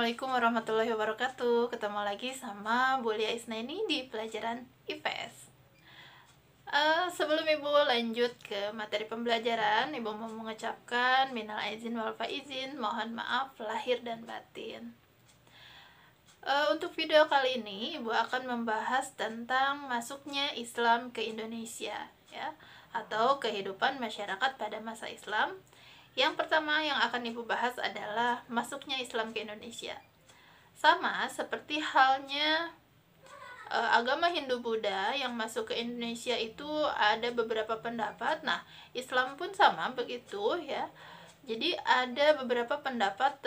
Assalamualaikum warahmatullahi wabarakatuh. Ketemu lagi sama Bu Lia Isnaini di pelajaran IPS. Sebelum Ibu lanjut ke materi pembelajaran, Ibu mau mengucapkan minal aizin wal faizin, mohon maaf lahir dan batin. Untuk video kali ini, Ibu akan membahas tentang masuknya Islam ke Indonesia, ya, atau kehidupan masyarakat pada masa Islam. Yang pertama yang akan Ibu bahas adalah masuknya Islam ke Indonesia. Sama seperti halnya agama Hindu-Buddha yang masuk ke Indonesia itu ada beberapa pendapat. Nah, Islam pun sama begitu, ya. Jadi ada beberapa pendapat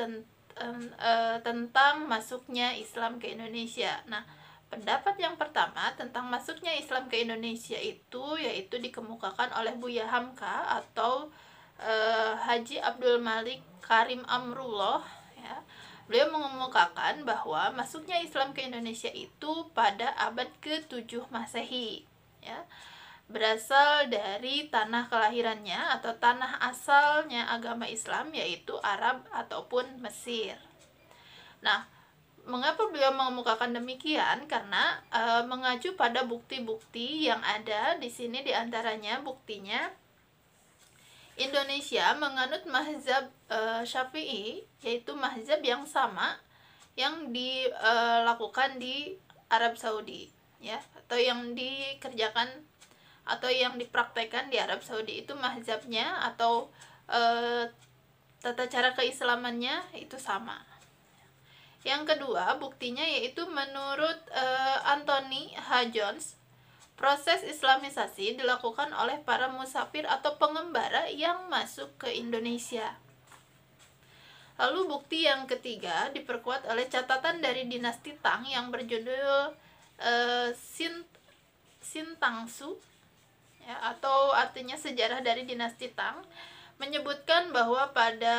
tentang masuknya Islam ke Indonesia. Nah, pendapat yang pertama tentang masuknya Islam ke Indonesia itu yaitu dikemukakan oleh Buya Hamka atau Haji Abdul Malik Karim Amrullah, ya. Beliau mengemukakan bahwa masuknya Islam ke Indonesia itu pada abad ke-7 Masehi, ya. Berasal dari tanah kelahirannya atau tanah asalnya agama Islam yaitu Arab ataupun Mesir. Nah, mengapa beliau mengemukakan demikian? Karena mengacu pada bukti-bukti yang ada di sini, diantaranya buktinya Indonesia menganut mazhab Syafi'i, yaitu mazhab yang sama yang dilakukan di Arab Saudi, ya, atau yang dikerjakan atau yang dipraktekkan di Arab Saudi itu mazhabnya atau tata cara keislamannya itu sama. Yang kedua, buktinya yaitu menurut Anthony H. Jones, proses islamisasi dilakukan oleh para musafir atau pengembara yang masuk ke Indonesia. Lalu bukti yang ketiga diperkuat oleh catatan dari dinasti Tang yang berjudul Sintangsu, ya, atau artinya sejarah dari dinasti Tang, menyebutkan bahwa pada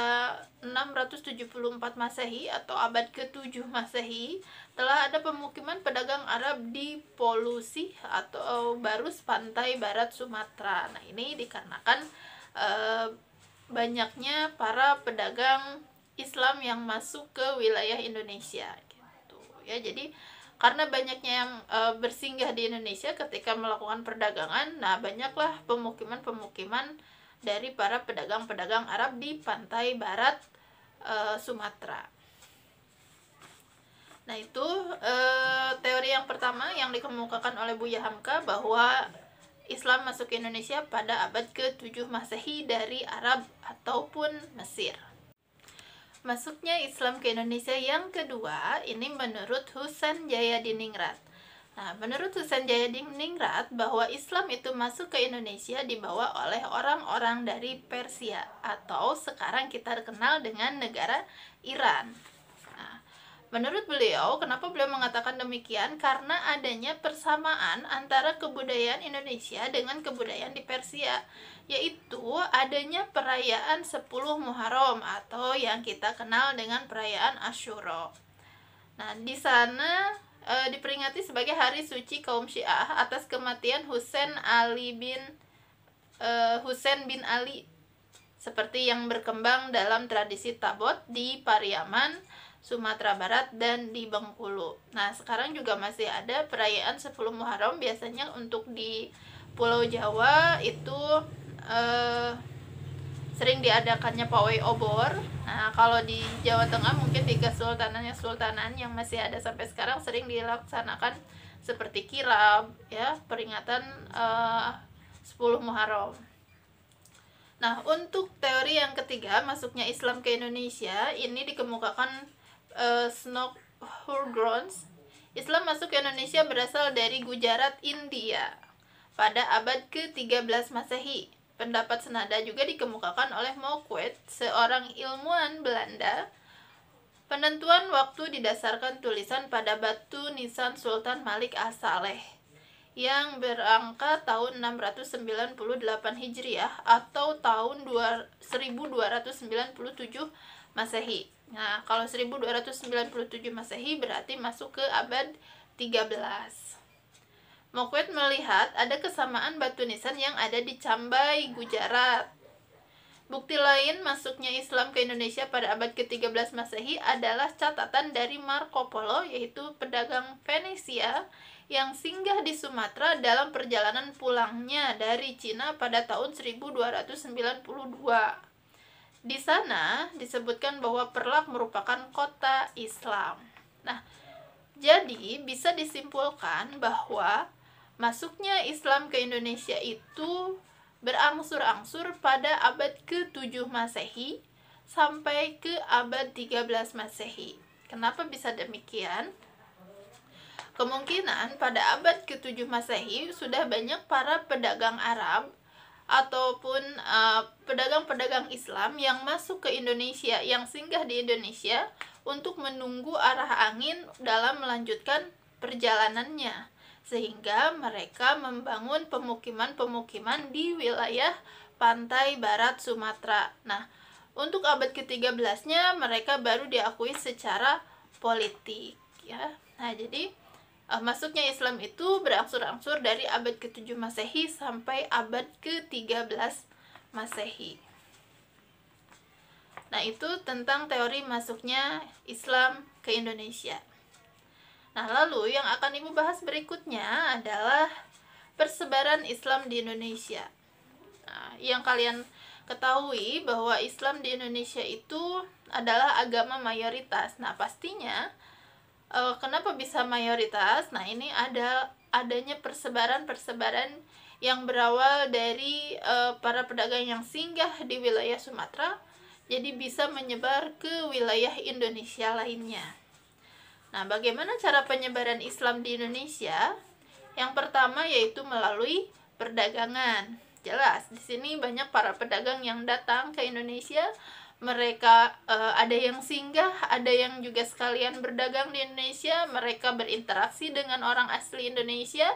674 Masehi atau abad ke-7 Masehi telah ada pemukiman pedagang Arab di Polusi atau Barus, pantai barat Sumatera. Nah, ini dikarenakan banyaknya para pedagang Islam yang masuk ke wilayah Indonesia, gitu, ya. Jadi karena banyaknya yang bersinggah di Indonesia ketika melakukan perdagangan, nah banyaklah pemukiman-pemukiman dari para pedagang-pedagang Arab di pantai barat Sumatera. Nah, itu teori yang pertama yang dikemukakan oleh Buya Hamka bahwa Islam masuk ke Indonesia pada abad ke-7 Masehi dari Arab ataupun Mesir. Masuknya Islam ke Indonesia yang kedua ini menurut Husain Jayadiningrat. Nah, menurut Husain Jayadiningrat bahwa Islam itu masuk ke Indonesia dibawa oleh orang-orang dari Persia atau sekarang kita kenal dengan negara Iran. Nah, menurut beliau, kenapa beliau mengatakan demikian? Karena adanya persamaan antara kebudayaan Indonesia dengan kebudayaan di Persia, yaitu adanya perayaan 10 Muharram atau yang kita kenal dengan perayaan Asyura. Nah, di sana diperingati sebagai hari suci kaum Syiah atas kematian Husain bin Ali, seperti yang berkembang dalam tradisi Tabot di Pariaman, Sumatera Barat, dan di Bengkulu. Nah, sekarang juga masih ada perayaan 10 Muharram, biasanya untuk di Pulau Jawa itu sering diadakannya pawai obor. Nah, kalau di Jawa Tengah mungkin di kesultanan yang masih ada sampai sekarang sering dilaksanakan seperti kirab, ya, peringatan 10 Muharram. Nah, untuk teori yang ketiga masuknya Islam ke Indonesia ini dikemukakan Snow Hurgrons. Islam masuk ke Indonesia berasal dari Gujarat, India pada abad ke-13 Masehi. Pendapat senada juga dikemukakan oleh Moquet, seorang ilmuwan Belanda. Penentuan waktu didasarkan tulisan pada batu nisan Sultan Malik As-Saleh yang berangka tahun 698 Hijriah atau tahun 1297 Masehi. Nah, kalau 1297 Masehi berarti masuk ke abad 13. Moquet melihat ada kesamaan batu nisan yang ada di Cambai, Gujarat Bukti lain masuknya Islam ke Indonesia pada abad ke-13 Masehi adalah catatan dari Marco Polo, yaitu pedagang Venesia yang singgah di Sumatera dalam perjalanan pulangnya dari Cina pada tahun 1292. Di sana disebutkan bahwa Perlak merupakan kota Islam. Nah, jadi bisa disimpulkan bahwa masuknya Islam ke Indonesia itu berangsur-angsur pada abad ke-7 Masehi sampai ke abad 13 Masehi. Kenapa bisa demikian? Kemungkinan pada abad ke-7 Masehi sudah banyak para pedagang Arab ataupun pedagang-pedagang Islam yang masuk ke Indonesia, yang singgah di Indonesia untuk menunggu arah angin dalam melanjutkan perjalanannya, sehingga mereka membangun pemukiman-pemukiman di wilayah pantai barat Sumatera. Nah, untuk abad ke-13-nya mereka baru diakui secara politik, ya. Nah, jadi masuknya Islam itu berangsur-angsur dari abad ke-7 Masehi sampai abad ke-13 Masehi. Nah, itu tentang teori masuknya Islam ke Indonesia. Nah, lalu yang akan Ibu bahas berikutnya adalah persebaran Islam di Indonesia. Nah, yang kalian ketahui bahwa Islam di Indonesia itu adalah agama mayoritas. Nah, pastinya kenapa bisa mayoritas? Nah, ini adanya persebaran-persebaran yang berawal dari para pedagang yang singgah di wilayah Sumatera, jadi bisa menyebar ke wilayah Indonesia lainnya. Nah, bagaimana cara penyebaran Islam di Indonesia? Yang pertama yaitu melalui perdagangan. Jelas, di sini banyak para pedagang yang datang ke Indonesia. Mereka ada yang singgah, ada yang juga sekalian berdagang di Indonesia. Mereka berinteraksi dengan orang asli Indonesia.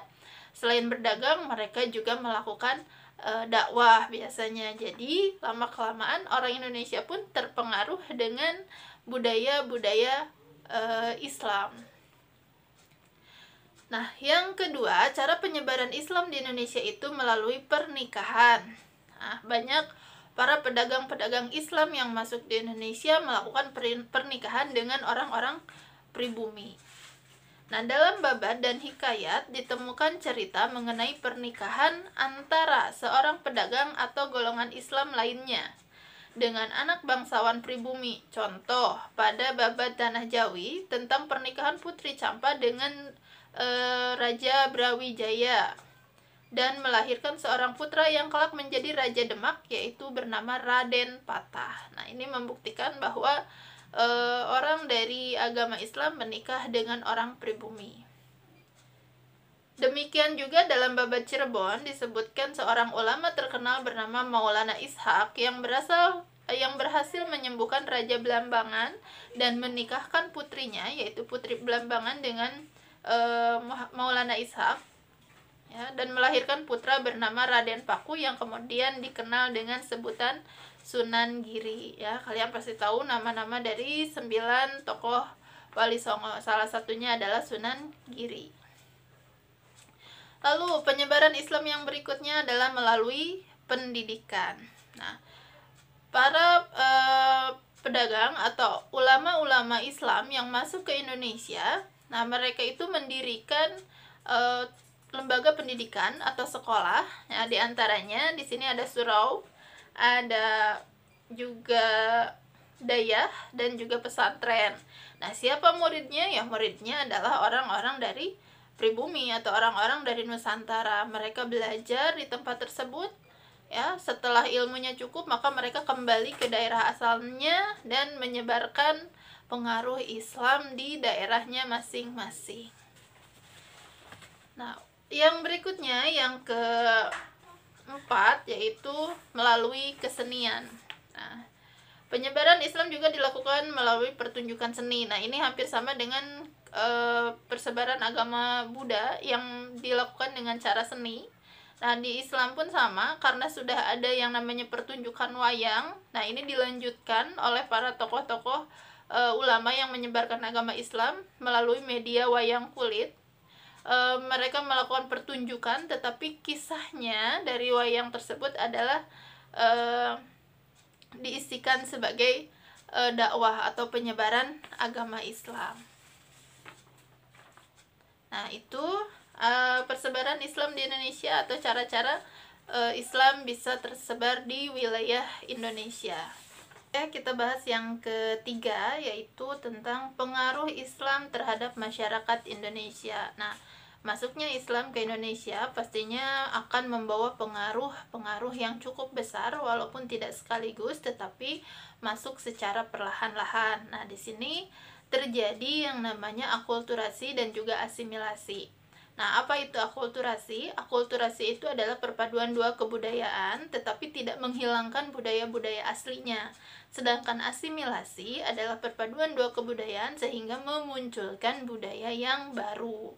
Selain berdagang, mereka juga melakukan dakwah biasanya. Jadi, lama-kelamaan orang Indonesia pun terpengaruh dengan budaya-budaya Islam. Nah, yang kedua, cara penyebaran Islam di Indonesia itu melalui pernikahan. Nah, banyak para pedagang-pedagang Islam yang masuk di Indonesia melakukan pernikahan dengan orang-orang pribumi. Nah, dalam Babad dan Hikayat ditemukan cerita mengenai pernikahan antara seorang pedagang atau golongan Islam lainnya dengan anak bangsawan pribumi. Contoh, pada Babad Tanah Jawi tentang pernikahan Putri Campa dengan Raja Brawijaya dan melahirkan seorang putra yang kelak menjadi Raja Demak, yaitu bernama Raden Patah. Nah, ini membuktikan bahwa orang dari agama Islam menikah dengan orang pribumi. Demikian juga dalam Babad Cirebon disebutkan seorang ulama terkenal bernama Maulana Ishak yang berhasil menyembuhkan Raja Belambangan dan menikahkan putrinya, yaitu Putri Belambangan, dengan Maulana Ishak, ya, dan melahirkan putra bernama Raden Paku yang kemudian dikenal dengan sebutan Sunan Giri. Ya, kalian pasti tahu nama-nama dari 9 tokoh Wali Songo. Salah satunya adalah Sunan Giri. Lalu penyebaran Islam yang berikutnya adalah melalui pendidikan. Nah, para pedagang atau ulama-ulama Islam yang masuk ke Indonesia, nah mereka itu mendirikan lembaga pendidikan atau sekolah. Ya, di antaranya di sini ada surau, ada juga dayah, dan juga pesantren. Nah, siapa muridnya? Ya, muridnya adalah orang-orang dari pribumi atau orang-orang dari Nusantara. Mereka belajar di tempat tersebut. Ya, setelah ilmunya cukup, maka mereka kembali ke daerah asalnya dan menyebarkan pengaruh Islam di daerahnya masing-masing. Nah, yang berikutnya, yang keempat, yaitu melalui kesenian. Nah, penyebaran Islam juga dilakukan melalui pertunjukan seni. Nah, ini hampir sama dengan persebaran agama Buddha yang dilakukan dengan cara seni. Nah, di Islam pun sama, karena sudah ada yang namanya pertunjukan wayang. Nah, ini dilanjutkan oleh para tokoh-tokoh ulama yang menyebarkan agama Islam melalui media wayang kulit. Mereka melakukan pertunjukan, tetapi kisahnya dari wayang tersebut adalah diisikan sebagai dakwah atau penyebaran agama Islam. Nah, itu persebaran Islam di Indonesia atau cara-cara Islam bisa tersebar di wilayah Indonesia. Kita bahas yang ketiga, yaitu tentang pengaruh Islam terhadap masyarakat Indonesia. Nah, masuknya Islam ke Indonesia pastinya akan membawa pengaruh yang cukup besar, walaupun tidak sekaligus, tetapi masuk secara perlahan-lahan. Nah, di sini terjadi yang namanya akulturasi dan juga asimilasi. Nah, apa itu akulturasi? Akulturasi itu adalah perpaduan dua kebudayaan, tetapi tidak menghilangkan budaya-budaya aslinya. Sedangkan asimilasi adalah perpaduan dua kebudayaan sehingga memunculkan budaya yang baru.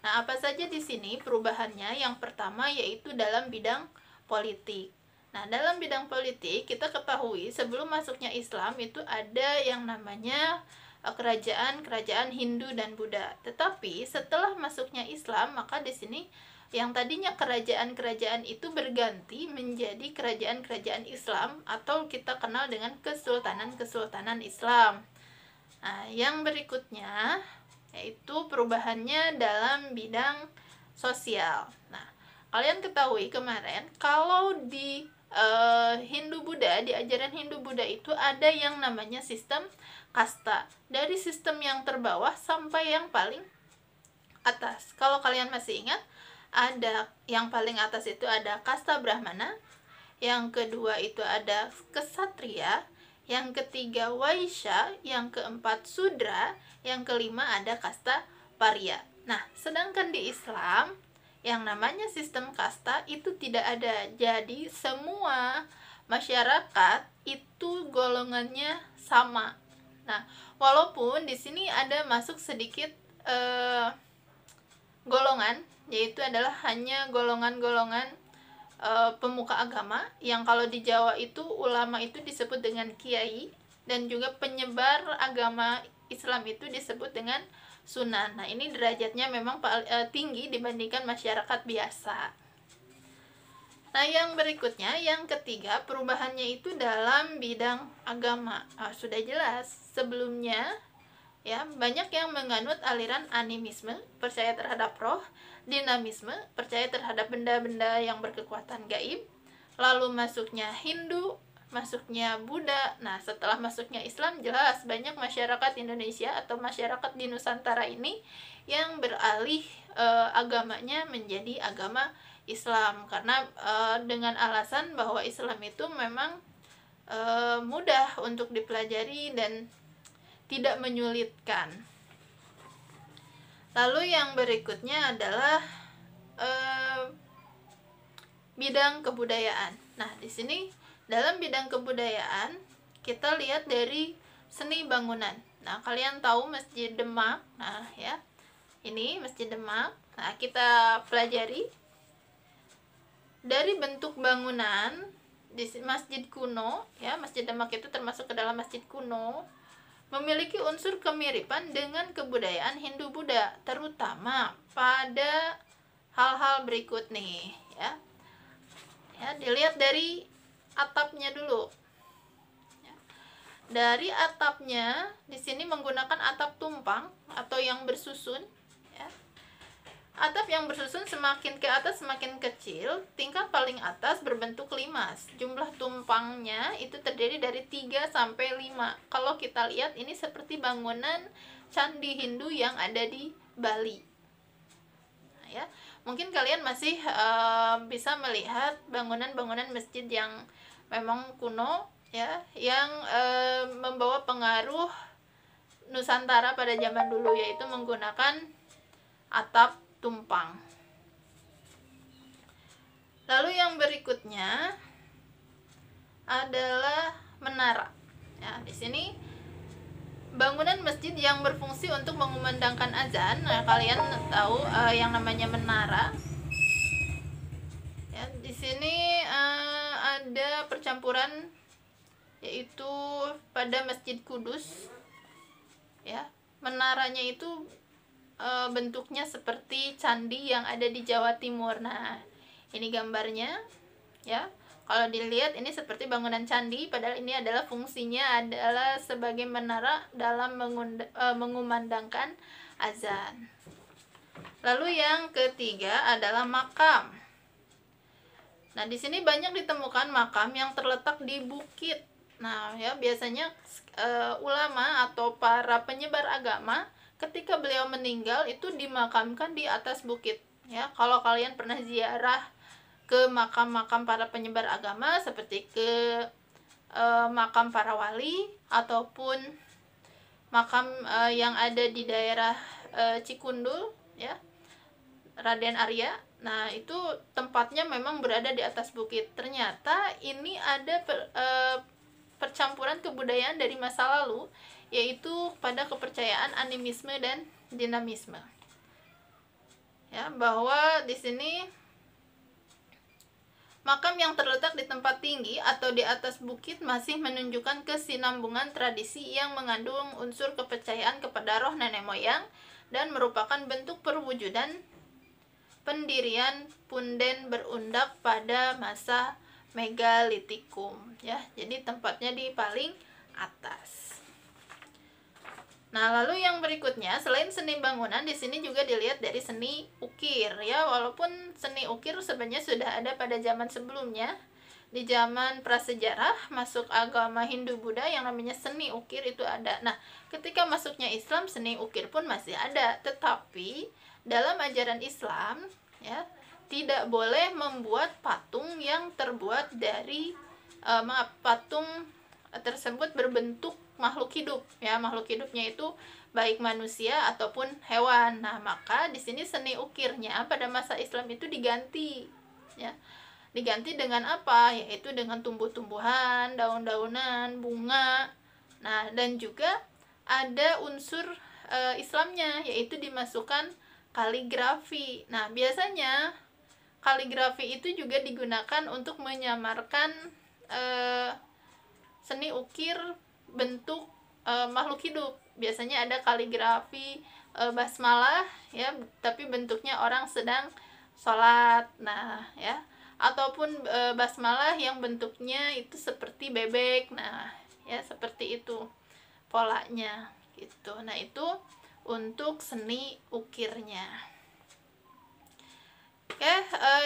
Nah, apa saja di sini perubahannya? Yang pertama yaitu dalam bidang politik. Nah, dalam bidang politik kita ketahui sebelum masuknya Islam itu ada yang namanya kerajaan Hindu dan Buddha. Tetapi setelah masuknya Islam, maka di sini yang tadinya kerajaan-kerajaan itu berganti menjadi kerajaan-kerajaan Islam atau kita kenal dengan kesultanan-kesultanan Islam. Nah, yang berikutnya yaitu perubahannya dalam bidang sosial. Nah, kalian ketahui kemarin kalau di Hindu Buddha, di ajaran Hindu Buddha itu ada yang namanya sistem kasta, dari sistem yang terbawah sampai yang paling atas. Kalau kalian masih ingat, ada yang paling atas itu ada kasta Brahmana, yang kedua itu ada Ksatria, yang ketiga Waisya, yang keempat Sudra, yang kelima ada kasta Parya. Nah, sedangkan di Islam yang namanya sistem kasta itu tidak ada. Jadi semua masyarakat itu golongannya sama. Nah, walaupun di sini ada masuk sedikit golongan, yaitu adalah hanya golongan-golongan pemuka agama, yang kalau di Jawa itu ulama itu disebut dengan kiai, dan juga penyebar agama Islam itu disebut dengan sunan. Nah, ini derajatnya memang tinggi dibandingkan masyarakat biasa. Nah, yang berikutnya, yang ketiga, perubahannya itu dalam bidang agama. Sudah jelas sebelumnya, ya, banyak yang menganut aliran animisme, percaya terhadap roh, dinamisme, percaya terhadap benda-benda yang berkekuatan gaib, lalu masuknya Hindu, masuknya Buddha. Nah, setelah masuknya Islam, jelas banyak masyarakat Indonesia atau masyarakat di Nusantara ini yang beralih agamanya menjadi agama Islam, karena dengan alasan bahwa Islam itu memang mudah untuk dipelajari dan tidak menyulitkan. Lalu yang berikutnya adalah bidang kebudayaan. Nah, di sini dalam bidang kebudayaan kita lihat dari seni bangunan. Nah, kalian tahu Masjid Demak. Nah, ya. Ini Masjid Demak. Nah, kita pelajari dari bentuk bangunan di masjid kuno, ya. Masjid Demak itu termasuk ke dalam masjid kuno, memiliki unsur kemiripan dengan kebudayaan Hindu-Buddha, terutama pada hal-hal berikut nih, ya. Ya, dilihat dari atapnya dulu. Ya. Dari atapnya, di sini menggunakan atap tumpang atau yang bersusun, ya. Atap yang bersusun semakin ke atas semakin kecil, tingkat paling atas berbentuk limas. Jumlah tumpangnya itu terdiri dari 3 sampai 5. Kalau kita lihat ini seperti bangunan candi Hindu yang ada di Bali. Nah, ya. Mungkin kalian masih bisa melihat bangunan-bangunan masjid yang memang kuno, ya, yang membawa pengaruh Nusantara pada zaman dulu, yaitu menggunakan atap tumpang. Lalu yang berikutnya adalah menara. Ya, di sini bangunan masjid yang berfungsi untuk mengumandangkan azan. Nah, kalian tahu yang namanya menara. Ya, di sini ada percampuran, yaitu pada Masjid Kudus. Ya, menaranya itu bentuknya seperti candi yang ada di Jawa Timur. Nah, ini gambarnya, ya. Kalau dilihat ini seperti bangunan candi, padahal ini adalah fungsinya adalah sebagai menara dalam mengumandangkan azan. Lalu yang ketiga adalah makam. Nah, di sini banyak ditemukan makam yang terletak di bukit. Nah, ya biasanya ulama atau para penyebar agama ketika beliau meninggal itu dimakamkan di atas bukit. Ya, kalau kalian pernah ziarah ke makam-makam para penyebar agama seperti ke makam para wali ataupun makam yang ada di daerah Cikundul, ya, Raden Arya. Nah, itu tempatnya memang berada di atas bukit. Ternyata ini ada percampuran kebudayaan dari masa lalu, yaitu pada kepercayaan animisme dan dinamisme. Ya, bahwa di sini makam yang terletak di tempat tinggi atau di atas bukit masih menunjukkan kesinambungan tradisi yang mengandung unsur kepercayaan kepada roh nenek moyang dan merupakan bentuk perwujudan pendirian punden berundak pada masa megalitikum, ya. Jadi tempatnya di paling atas. Nah, lalu yang berikutnya, selain seni bangunan, di sini juga dilihat dari seni ukir, ya. Walaupun seni ukir sebenarnya sudah ada pada zaman sebelumnya. Di zaman prasejarah masuk agama Hindu-Buddha yang namanya seni ukir itu ada. Nah, ketika masuknya Islam, seni ukir pun masih ada. Tetapi dalam ajaran Islam, ya, tidak boleh membuat patung yang terbuat dari patung tersebut berbentuk makhluk hidup, ya. Makhluk hidupnya itu baik manusia ataupun hewan. Nah, maka di sini seni ukirnya pada masa Islam itu diganti, ya. Diganti dengan apa? Yaitu dengan tumbuh-tumbuhan, daun-daunan, bunga. Nah, dan juga ada unsur Islamnya, yaitu dimasukkan kaligrafi. Nah, biasanya kaligrafi itu juga digunakan untuk menyamarkan seni ukir bentuk makhluk hidup. Biasanya ada kaligrafi basmalah, ya, tapi bentuknya orang sedang sholat. Nah, ya, ataupun basmalah yang bentuknya itu seperti bebek. Nah, ya, seperti itu polanya gitu. Nah, itu untuk seni ukirnya. Oke,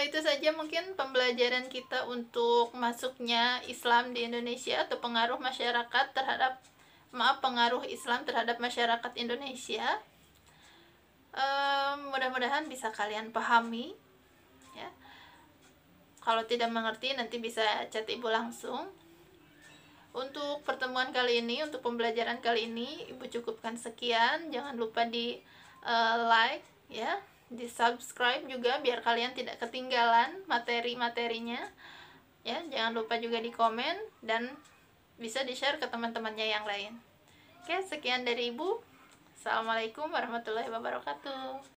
itu saja mungkin pembelajaran kita untuk masuknya Islam di Indonesia atau pengaruh masyarakat terhadap pengaruh Islam terhadap masyarakat Indonesia. Mudah-mudahan bisa kalian pahami, ya. Kalau tidak mengerti nanti bisa chat Ibu langsung. Untuk pertemuan kali ini, untuk pembelajaran kali ini, Ibu cukupkan sekian. Jangan lupa di like, ya, di subscribe juga biar kalian tidak ketinggalan materi-materinya, ya. Jangan lupa juga di komen dan bisa di share ke teman-temannya yang lain. Oke, sekian dari Ibu. Assalamualaikum warahmatullahi wabarakatuh.